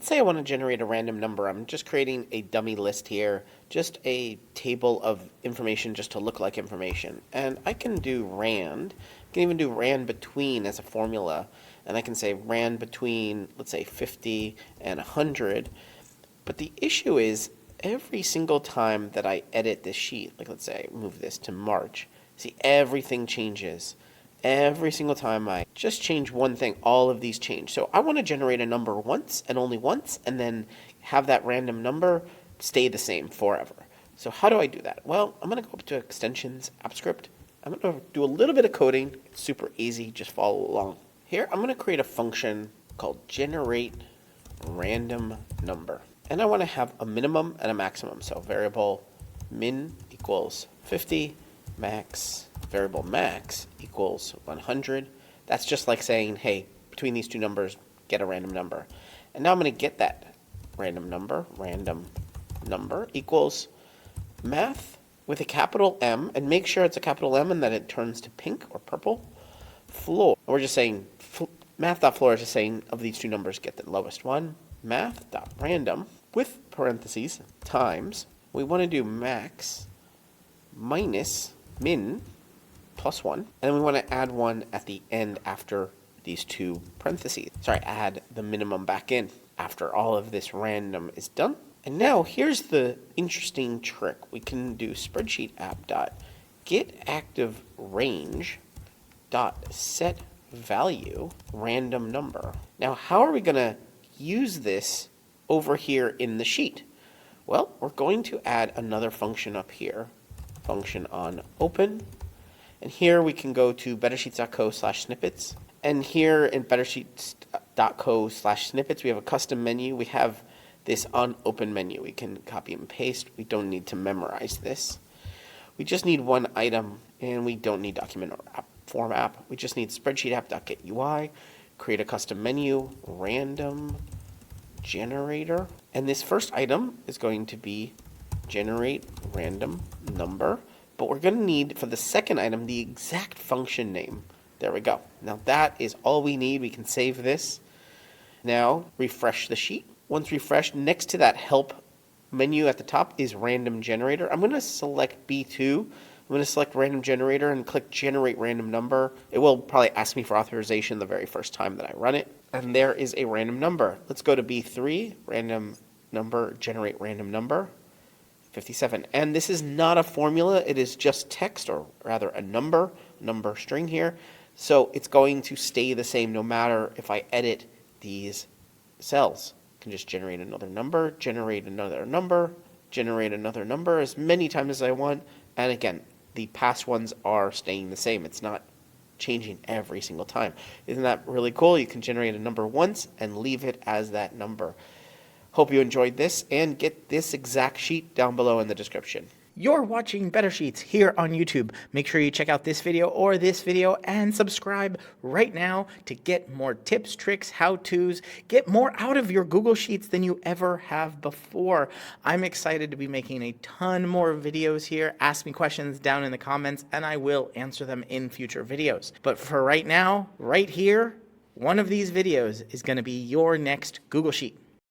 let's say I want to generate a random number. I'm just creating a dummy list here, just a table of information just to look like information. And I can do rand. I can even do rand between as a formula. And I can say rand between, let's say, 50 and 100. But the issue is, every single time that I edit this sheet, like let's say I move this to March, see, everything changes. Every single time I just change one thing, all of these change. So I want to generate a number once and only once, and then have that random number stay the same forever. So how do I do that? Well, I'm going to go up to Extensions, AppScript. I'm going to do a little bit of coding. It's super easy. Just follow along. Here, I'm going to create a function called generate random number. And I want to have a minimum and a maximum. So variable min equals 50, max, variable max equals 100. That's just like saying, hey, between these two numbers, get a random number. And now I'm going to get that random number equals math with a capital M, and make sure it's a capital M and that it turns to pink or purple, floor. We're just saying, math.floor is just saying, of these two numbers, get the lowest one. Math.random with parentheses times, we want to do max minus min plus 1, and then we want to add 1 at the end after these two parentheses. Sorry, add the minimum back in after all of this random is done. And now here's the interesting trick. We can do spreadsheet app dot get active range dot set value random number. Now how are we going to use this over here in the sheet? Well, we're going to add another function up here, function on open. And here we can go to bettersheets.co/snippets. And here in bettersheets.co/snippets, we have a custom menu. We have this on open menu. We can copy and paste. We don't need to memorize this. We just need one item, and we don't need document or app, form app. We just need spreadsheet app.getUI, create a custom menu, random generator. And this first item is going to be generate random number. But we're going to need, for the second item, the exact function name. There we go. Now that is all we need. We can save this. Now refresh the sheet. Once refreshed, next to that help menu at the top is random generator. I'm going to select B2. I'm going to select random generator and click generate random number. It will probably ask me for authorization the very first time that I run it. And there is a random number. Let's go to B3, random number, generate random number. 57. And this is not a formula, it is just text, or rather a number string here. So it's going to stay the same no matter if I edit these cells. I can just generate another number, generate another number, generate another number as many times as I want. And again, the past ones are staying the same. It's not changing every single time. Isn't that really cool? You can generate a number once and leave it as that number. Hope you enjoyed this, and get this exact sheet down below in the description. You're watching Better Sheets here on YouTube. Make sure you check out this video or this video and subscribe right now to get more tips, tricks, how-tos, get more out of your Google Sheets than you ever have before. I'm excited to be making a ton more videos here. Ask me questions down in the comments and I will answer them in future videos. But for right now, right here, one of these videos is going to be your next Google Sheet.